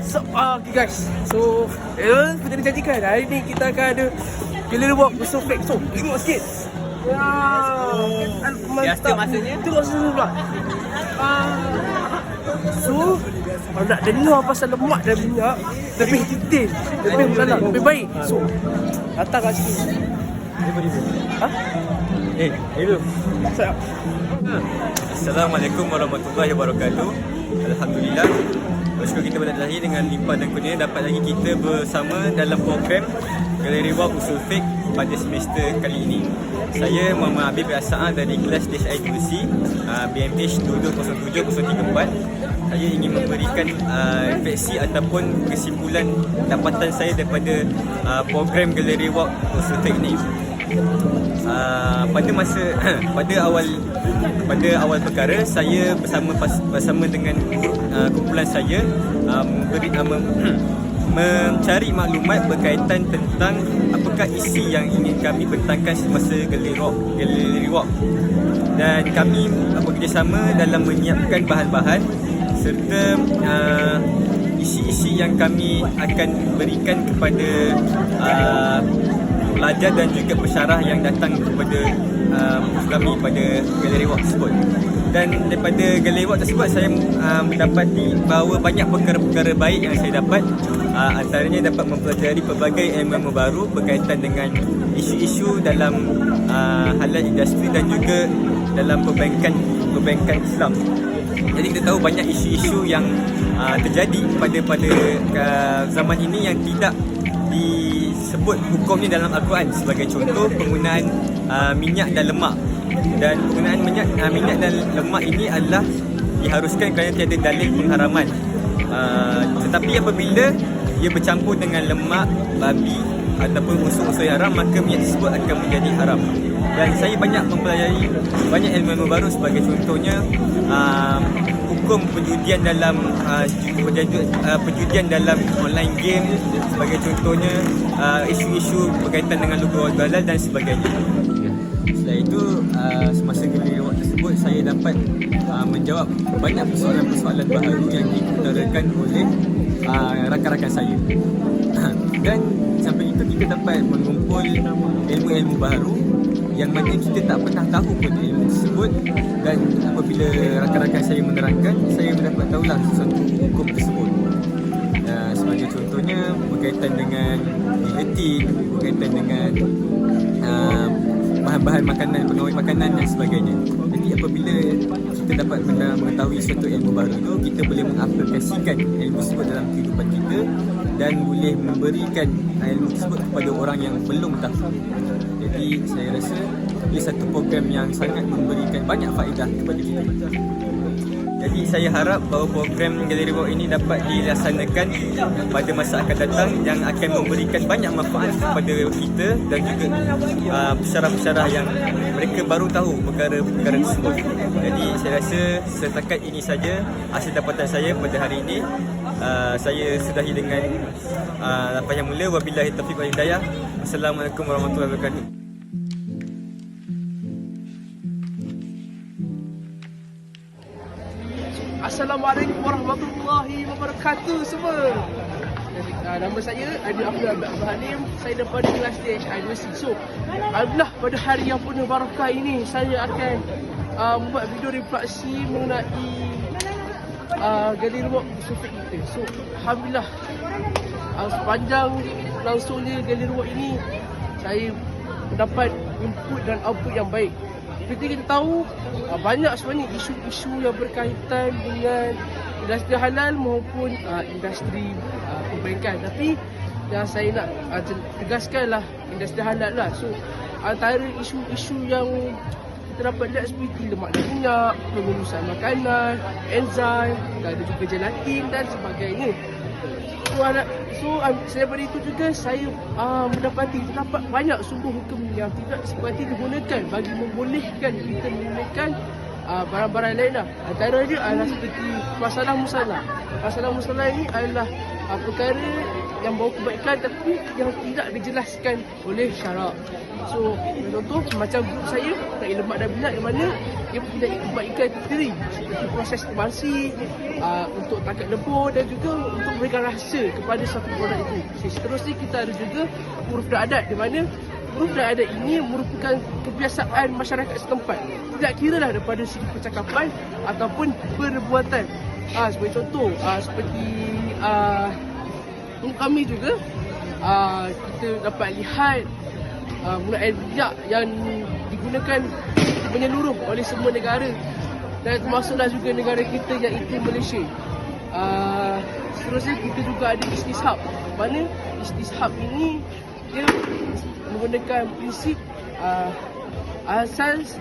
Okay guys, so seperti dijanjikan, hari ni kita akan ada Gallery Walk bersama Fake. So, tengok sikit. Ya, mantap. Tengok sini pula. So, kalau nak dengar pasal lemak dan minyak, lebih detail, lebih mendalam, lebih baik. So, datang kat sini. Ha? Hello. Siap. Assalamualaikum warahmatullahi wabarakatuh. Alhamdulillah, bersyukur kita berada dengan limpah dan kurnia dapat lagi kita bersama dalam program Gallery Walk Usul Fake pada semester kali ini. Saya Muhammad Habib Asa'ah dari kelas DSI2C BMH 2207034. Saya ingin memberikan refleksi ataupun kesimpulan dapatan saya daripada program Gallery Walk Usul Fake ini. Pada awal perkara, saya bersama dengan kumpulan saya mencari maklumat berkaitan tentang apakah isi yang ingin kami bentangkan semasa Gallery Walk, dan kami bekerjasama dalam menyiapkan bahan-bahan serta isi-isi yang kami akan berikan kepada pelajar dan juga pensyarah yang datang kepada kami pada Gallery Walk tersebut. Dan daripada Gallery Walk tersebut saya mendapati bahawa banyak perkara-perkara baik yang saya dapat. Antaranya dapat mempelajari pelbagai ilmu baru berkaitan dengan isu-isu dalam halal industri dan juga dalam perbankan Islam. Jadi kita tahu banyak isu-isu yang terjadi pada zaman ini yang tidak disebut hukumnya dalam Al-Quran. Sebagai contoh, penggunaan minyak dan lemak. Dan penggunaan minyak dan lemak ini adalah diharuskan kerana tiada dalil pengharaman. Tetapi apabila ia bercampur dengan lemak babi ataupun unsur-unsur yang haram, maka minyak tersebut akan menjadi haram. Dan saya banyak mempelajari banyak ilmu baru, sebagai contohnya hukum perjudian dalam perjudian dalam online game, sebagai contohnya isu-isu berkaitan dengan logo halal dan sebagainya. Setelah itu, semasa Gallery Walk tersebut, saya dapat menjawab banyak persoalan-persoalan baru yang diutarakan oleh rakan-rakan saya. Dan sampai itu kita dapat mengumpul ilmu-ilmu baru yang mana kita tak pernah tahu pun ilmu tersebut. Dan apabila rakan-rakan saya menerangkan, saya mendapat tahulah sesuatu hukum tersebut. Sebagai contohnya berkaitan dengan giletin, berkaitan dengan bahan-bahan makanan, pengawet makanan dan sebagainya. Jadi apabila kita dapat mengetahui suatu ilmu baru itu, kita boleh mengaplikasikan ilmu tersebut dalam kehidupan kita dan boleh memberikan ilmu tersebut kepada orang yang belum tahu. Jadi saya rasa ini satu program yang sangat memberikan banyak faedah kepada kita. Jadi saya harap bahawa program Gallery Walk ini dapat dilaksanakan pada masa akan datang, yang akan memberikan banyak manfaat kepada kita dan juga pensyarah-pensyarah yang mereka baru tahu perkara-perkara tersebut. Jadi saya rasa setakat ini saja hasil dapatan saya pada hari ini. Saya sudahi dengan lapan yang mula. Wabillahi taufiq wal hidayah. Assalamualaikum warahmatullahi wabarakatuh. Assalamualaikum warahmatullahi wabarakatuh semua. Nama saya Adi Abdul Halim. Saya daripada kelas DSI2C. So, alhamdulillah pada hari yang penuh barakah ini, saya akan membuat video refleksi mengenai Gallery Walk Usul Fake kita. So, alhamdulillah sepanjang langsungnya Gallery Walk ini, saya mendapat input dan output yang baik. Seperti kita tahu, banyak sebenarnya isu-isu yang berkaitan dengan industri halal maupun industri perbankan. Tapi yang saya nak tegaskanlah industri halal lah. So, antara isu-isu yang kita dapat lihat seperti lemak dan minyak, pengurusan makanan, enzim, ada juga gelatin dan sebagainya. So daripada itu juga saya mendapati terdapat banyak sumber hukum yang tidak seperti digunakan bagi membolehkan kita menggunakan barang-barang lain lah. Antaranya adalah seperti masalah musalah. Masalah musalah ini adalah perkara yang bawa kebaikan tapi yang tidak dijelaskan oleh syarak. So, contoh macam grup saya Dai Lemak dan Minyak yang mana dia mempunyai kebaikan sendiri seperti proses emulsi, untuk tangkap lebur dan juga untuk memberikan rasa kepada satu produk itu. Seterusnya kita ada juga huruf dan adat di mana huruf dan adat ini merupakan kebiasaan masyarakat setempat. Tidak kira lah daripada segi percakapan ataupun perbuatan. Sebagai contoh, seperti untuk kami juga, kita dapat lihat penggunaan minyak yang digunakan menyeluruh oleh semua negara dan termasuklah juga negara kita iaitu Malaysia. Seterusnya kita juga ada istishab, mana istishab ini dia menggunakan prinsip asas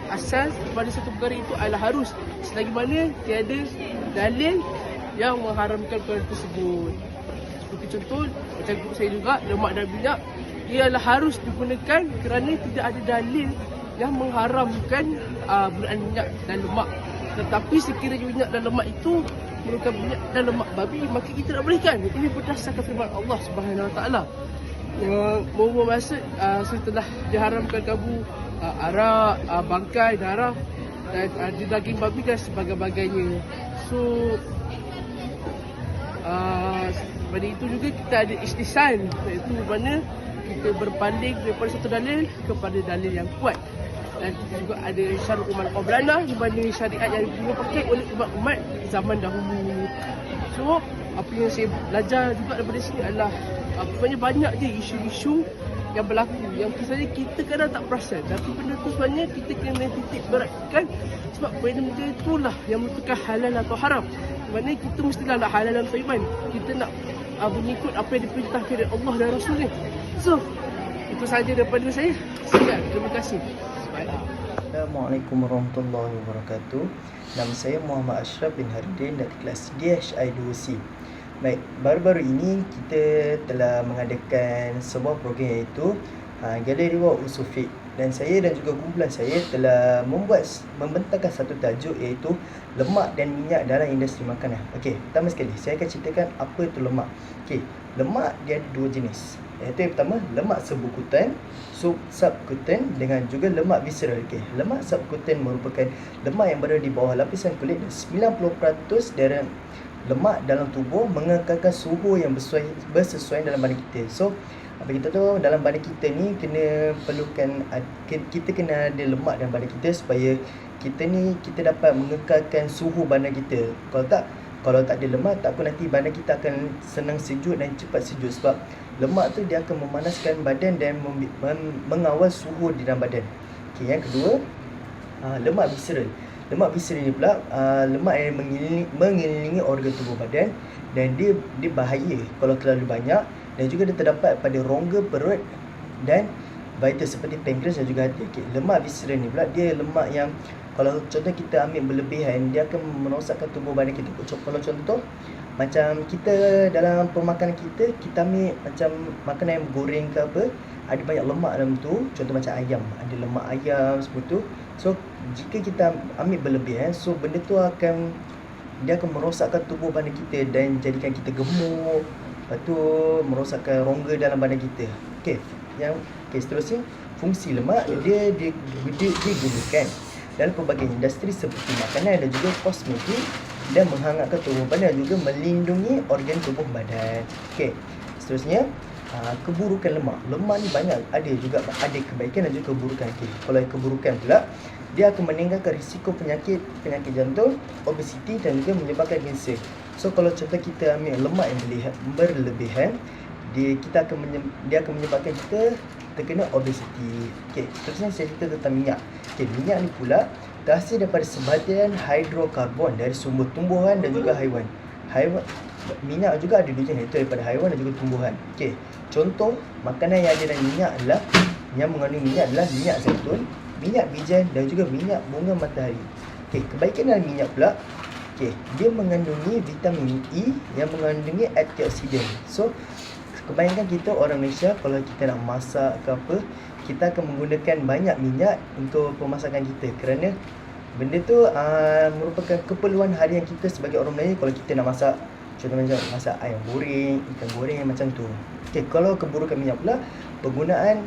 pada satu perkara itu adalah harus selagi mana tiada dalil yang mengharamkan perkara tersebut. Seperti contoh macam grup saya juga, lemak dan minyak, ia adalah harus digunakan kerana tidak ada dalil yang mengharamkan penggunaan minyak dan lemak. Tetapi sekiranya minyak dan lemak itu merupakan minyak dan lemak babi, maka kita nak berikan. Ini berdasarkan firman Allah Subhanahu Wa Taala. Mau maksud setelah diharamkan kamu arak, bangkai, darah dan daging babi dan sebagainya. So pada itu juga kita ada istisan, iaitu mana kita berpaling daripada satu dalil kepada dalil yang kuat. Dan kita juga ada syarul umat qablana, di mana syariat yang dipakai oleh umat-umat zaman dahulu. So apa yang saya belajar juga daripada sini adalah sebenarnya banyak je isu-isu yang berlaku yang sebenarnya kita kadang tak perasan, tapi benda tu sebenarnya kita kena titik beratkan sebab benda itulah yang menentukan halal atau haram. Maksudnya kita mestilah nak halal dan thayyiban. Kita nak mengikut apa yang diperintahkan oleh Allah dan Rasulnya. So itu sahaja daripada saya. Sekian, terima kasih. Assalamualaikum warahmatullahi wabarakatuh. Nama saya Muhammad Ashraf bin Hardin dari kelas DHI2C. Baik, baru-baru ini kita telah mengadakan sebuah program iaitu Galeri Walk Usufik, dan saya dan juga kumpulan saya telah membentangkan satu tajuk iaitu lemak dan minyak dalam industri makanan. Okey, pertama sekali saya akan ceritakan apa itu lemak. Okey, lemak dia ada dua jenis. Iaitu yang pertama, lemak subkutan, subkutan dengan juga lemak visceral. Okey, lemak subkutan merupakan lemak yang berada di bawah lapisan kulit, dan 90% dari lemak dalam tubuh mengekalkan suhu yang bersesuaian dalam badan kita. So apa kita tahu dalam badan kita ni kita kena ada lemak dalam badan kita supaya kita dapat mengekalkan suhu badan kita. Kalau tak ada lemak, tak apa nanti badan kita akan senang sejuk dan cepat sejuk, sebab lemak tu dia akan memanaskan badan dan mengawal suhu di dalam badan. Okey, yang kedua, lemak visceral. Lemak visceral ni pula lemak yang mengelilingi organ tubuh badan, dan dia bahaya kalau terlalu banyak, dan juga dia terdapat pada rongga perut dan vital seperti pankreas dan juga hati. Okay, lemak visceral ni pula dia lemak yang kalau contoh kita ambil berlebihan, dia akan merosakkan tubuh badan kita. Kalau contoh macam kita dalam pemakanan kita ambil macam makanan yang goreng ke apa, ada banyak lemak dalam tu. Contoh macam ayam, ada lemak ayam seperti tu. So jika kita ambil berlebihan, so benda tu akan merosakkan tubuh badan kita dan jadikan kita gemuk. Lepas tu merosakkan rongga dalam badan kita. Okey, seterusnya fungsi lemak dia digunakan dalam pelbagai industri seperti makanan dan juga kosmetik, dan menghangatkan tubuh badan dan juga melindungi organ tubuh badan. Okey, seterusnya keburukan lemak. Lemak ni banyak, ada kebaikan dan juga keburukan. Okay. Kalau keburukan pula, dia akan meningkatkan risiko penyakit jantung, obesiti dan juga menyebabkan kanser. So kalau contoh kita ambil lemak yang berlebihan, dia akan menyebabkan kita terkena obesiti. Okey, seterusnya saya cerita tentang minyak. Okey, minyak ni pula terhasil daripada sebahagian hidrokarbon dari sumber tumbuhan dan juga haiwan. Minyak juga ada dua jenis, iaitu daripada haiwan dan juga tumbuhan. Okey, contoh makanan yang ada dalam minyak adalah mengandung minyak adalah minyak zaitun, minyak bijan dan juga minyak bunga matahari. Okey, kebaikan dalam minyak pula, okey, dia mengandungi vitamin E yang mengandungi antioksidan. So kebanyakan kita orang Malaysia kalau kita nak masak ke apa, kita akan menggunakan banyak minyak untuk pemasakan kita, kerana benda tu merupakan keperluan harian kita sebagai orang Melayu. Kalau kita nak masak Contoh macam masak ayam goreng, ikan goreng macam tu. Okey, kalau keburukan minyak pula, penggunaan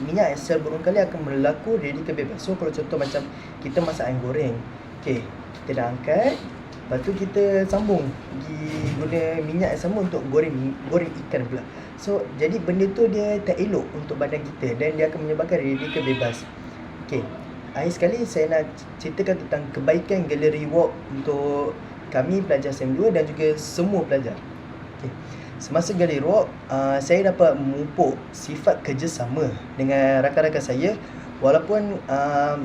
minyak yang secara berulang kali akan berlaku radikal bebas. So kalau contoh macam kita masak ayam goreng, okey, kita dah angkat, lepas tu kita sambung pergi guna minyak yang sama untuk goreng ikan pula. So jadi benda tu dia tak elok untuk badan kita dan dia akan menyebabkan radikal bebas. Okey, akhir sekali saya nak ceritakan tentang kebaikan gallery walk untuk kami pelajar SEM2 dan juga semua pelajar. Okay. Semasa gallery walk, saya dapat memupuk sifat kerjasama dengan rakan-rakan saya. Walaupun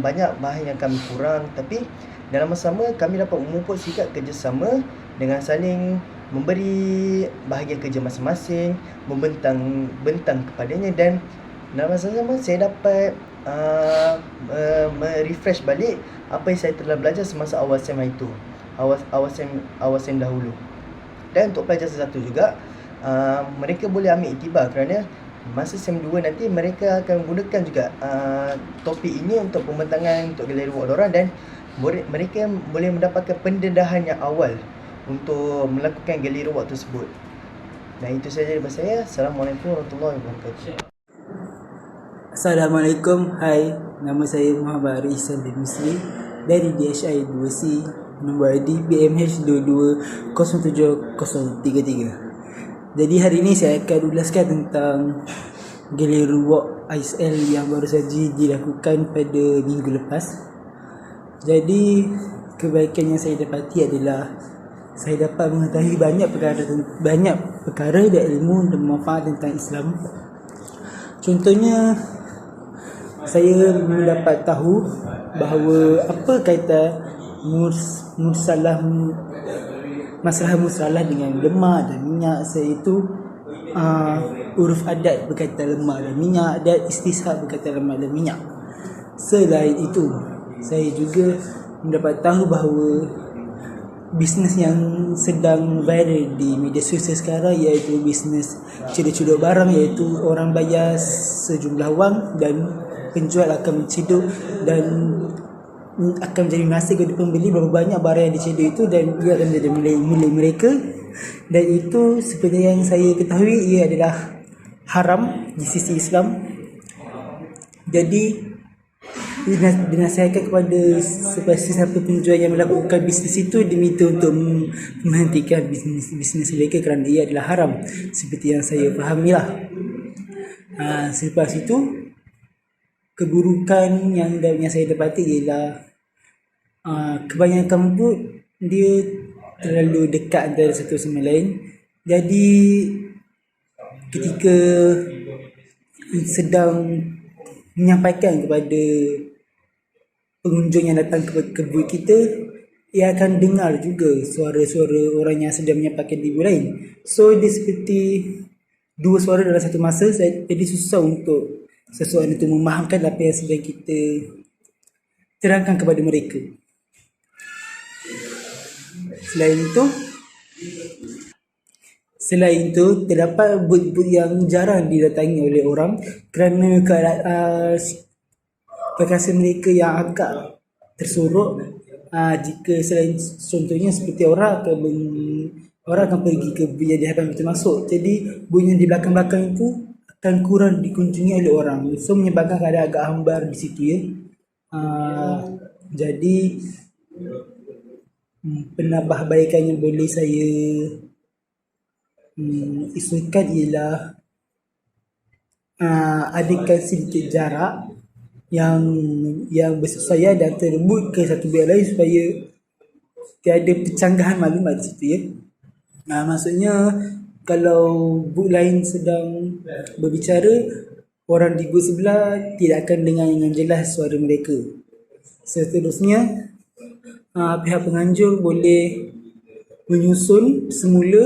banyak bahan yang kami kurang, tapi dalam masa sama kami dapat memupuk sifat kerjasama dengan saling memberi bahagian kerja masing-masing, membentang kepadanya, dan dalam masa sama saya dapat merefresh balik apa yang saya telah belajar semasa awal SEM itu, awal SEM dahulu. Dan untuk pelajar sesatu juga, mereka boleh ambil iktibar kerana masa SEM 2 nanti mereka akan gunakan juga topik ini untuk pembentangan untuk gallery walk diorang, dan mereka boleh mendapatkan pendedahan yang awal untuk melakukan gallery walk tersebut. Dan itu sahaja daripada saya. Assalamualaikum warahmatullahi wabarakatuh. Assalamualaikum, hai, nama saya Muhammad Ihsan bin Musli dari DHI 2C, nombor ID BMH2207033. Jadi hari ini saya akan ulaskan tentang gallery walk ISL yang baru saja dilakukan pada minggu lepas. Jadi kebaikan yang saya dapati adalah saya dapat mengetahui banyak perkara dan ilmu dan manfaat tentang Islam. Contohnya, saya mendapat tahu bahawa apa kaitan masalah musalah dengan lemak dan minyak, iaitu uruf adat berkaitan lemak dan minyak dan istishab berkaitan lemak dan minyak. Selain itu, saya juga mendapat tahu bahawa bisnes yang sedang viral di media sosial sekarang, iaitu bisnes cedok-cedok barang, iaitu orang bayar sejumlah wang dan penjual akan menciduk dan akan menjadi nasi kepada pembeli berapa banyak barang yang dicedok itu, dan ia akan menjadi milik mereka. Dan itu seperti yang saya ketahui, ia adalah haram di sisi Islam. Jadi dinasihatkan kepada sesiapa penjual yang melakukan bisnes itu diminta untuk menghentikan bisnes mereka kerana ia adalah haram, seperti yang saya fahamilah. Selepas itu, keburukan yang saya dapati ialah kebanyakan pun dia terlalu dekat antara satu sama lain. Jadi ketika sedang menyampaikan kepada pengunjung yang datang ke kebun kita, ia akan dengar juga suara-suara orang yang sedang menyampaikan di lain. So dia seperti dua suara dalam satu masa. Jadi susah untuk seseorang itu memahamkan apa yang sedang kita terangkan kepada mereka. Selain itu, terdapat booth yang jarang didatangi oleh orang kerana perkasa mereka yang agak tersorok. Jika selain contohnya seperti orang akan pergi ke booth yang di hadapan pintu masuk, jadi booth yang di belakang-belakang itu akan kurang dikunjungi oleh orang, so menyebabkan keadaan agak hambar di situ ya. Jadi penambahbaikan yang boleh saya isukan ialah adakan sedikit jarak yang bersesuaian dan terbut ke satu booth lain supaya tiada pencanggahan maklumat di situ ya. Maksudnya kalau booth lain sedang berbicara, orang di booth sebelah tidak akan dengar dengan jelas suara mereka. Seterusnya, pihak penganjur boleh menyusun semula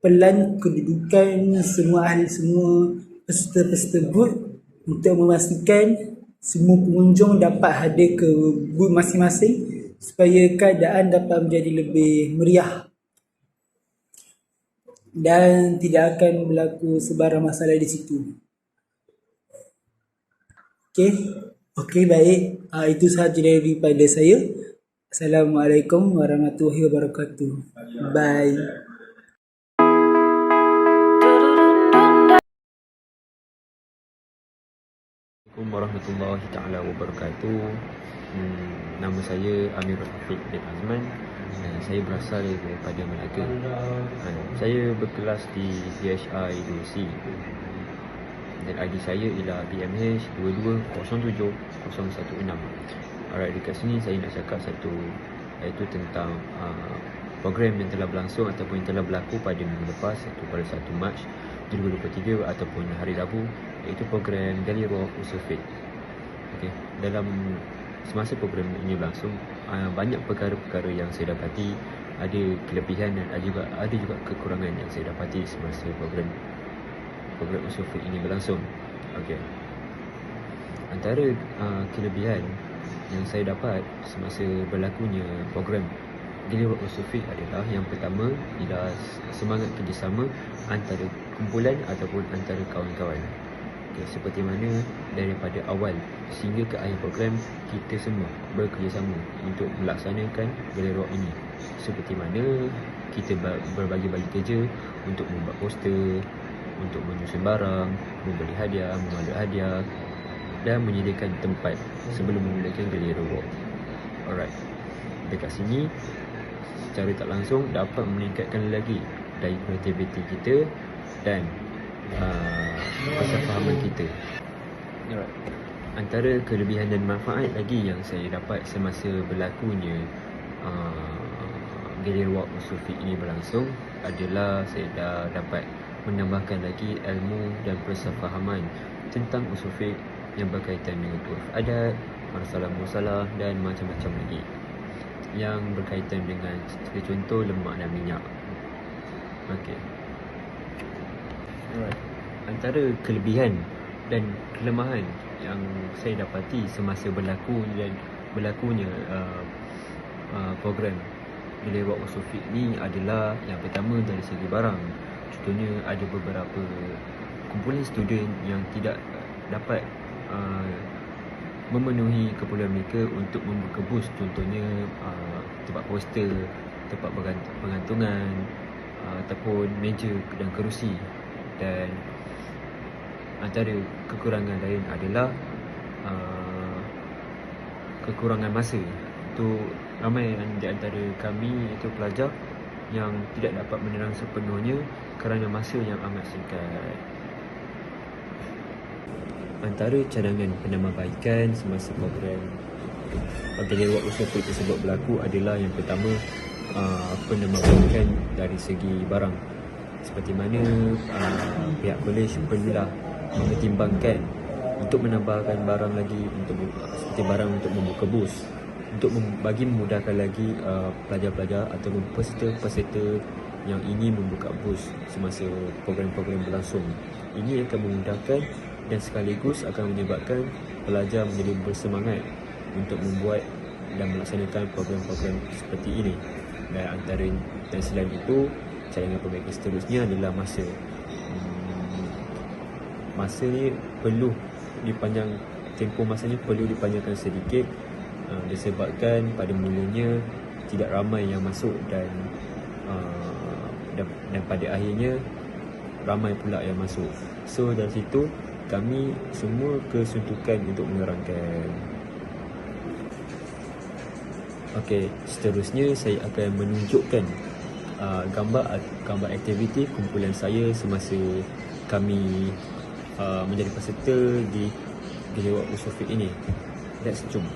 pelan kedudukan semua peserta booth untuk memastikan semua pengunjung dapat hadir ke booth masing-masing supaya keadaan dapat menjadi lebih meriah dan tidak akan berlaku sebarang masalah di situ. Okey, baik. Itu sahaja daripada saya. Assalamualaikum warahmatullahi wabarakatuh. Bye. warahmatullahi taala wabarakatuh. Nama saya Amirul Hafiq bin Azman dan saya berasal daripada Melaka. Saya berkelas di DHI 2C dan ID saya ialah BMH 2207016. Alright, dekat sini saya nak cakap satu, iaitu tentang program yang telah berlangsung ataupun yang telah berlaku pada minggu lepas, iaitu pada 1 Mac 2023 ataupun hari Rabu, iaitu program Gallery Walk Usufit. Okay. Dalam semasa program ini berlangsung, banyak perkara-perkara yang saya dapati, ada kelebihan dan ada juga kekurangan yang saya dapati semasa program Usufit ini berlangsung. Okey. Antara kelebihan yang saya dapat semasa berlakunya program Gallery Walk Usufit adalah, yang pertama ialah semangat kerjasama antara kumpulan ataupun antara kawan-kawan. Seperti mana daripada awal sehingga ke akhir program, kita semua bekerjasama untuk melaksanakan Gallery Walk ini. Seperti mana kita berbagi-bagi kerja untuk membuat poster, untuk menyusun barang, membeli hadiah, memandu hadiah dan menyediakan tempat sebelum memulakan Gallery Walk. Alright, dekat sini secara tak langsung dapat meningkatkan lagi dari kreativiti kita dan kesefahaman kita. Antara kelebihan dan manfaat lagi yang saya dapat semasa berlakunya Gallery Walk Usufit ini berlangsung adalah saya dah dapat menambahkan lagi ilmu dan persefahaman tentang Usufit yang berkaitan dengan uruf adat, masalah-masalah dan macam-macam lagi yang berkaitan dengan contoh lemak dan minyak. Okey. Alright. Antara kelebihan dan kelemahan yang saya dapati semasa berlakunya program Gallery Walk Usufit ni adalah, yang pertama dari segi barang. Contohnya ada beberapa kumpulan student yang tidak dapat memenuhi keperluan mereka untuk membuka booth, contohnya tempat poster, tempat pengantungan ataupun meja dan kerusi. Dan antara kekurangan lain adalah kekurangan masa. Itu ramai di antara kami, iaitu pelajar, yang tidak dapat menerang sepenuhnya kerana masa yang amat singkat. Antara cadangan penambahbaikan semasa program Gallery Walk Usufit tersebut berlaku adalah, yang pertama, penambahbaikan dari segi barang. Seperti mana pihak kolej perlulah mempertimbangkan untuk menambahkan barang lagi, seperti barang untuk membuka booth, untuk bagi memudahkan lagi pelajar-pelajar ataupun peserta yang ingin membuka booth semasa program-program berlangsung. Ini akan memudahkan dan sekaligus akan menyebabkan pelajar menjadi bersemangat untuk membuat dan melaksanakan program-program seperti ini. Dan selain itu, cadangan perbaikan seterusnya adalah masa. Masa ni perlu dipanjang, tempoh masanya perlu dipanjangkan sedikit, disebabkan pada mulanya tidak ramai yang masuk dan pada akhirnya ramai pula yang masuk. So dari situ kami semua kesuntukan untuk menerangkan. Okey, seterusnya saya akan menunjukkan gambar aktiviti kumpulan saya semasa kami menjadi peserta di Gallery Walk Usufit ini. Let's jom.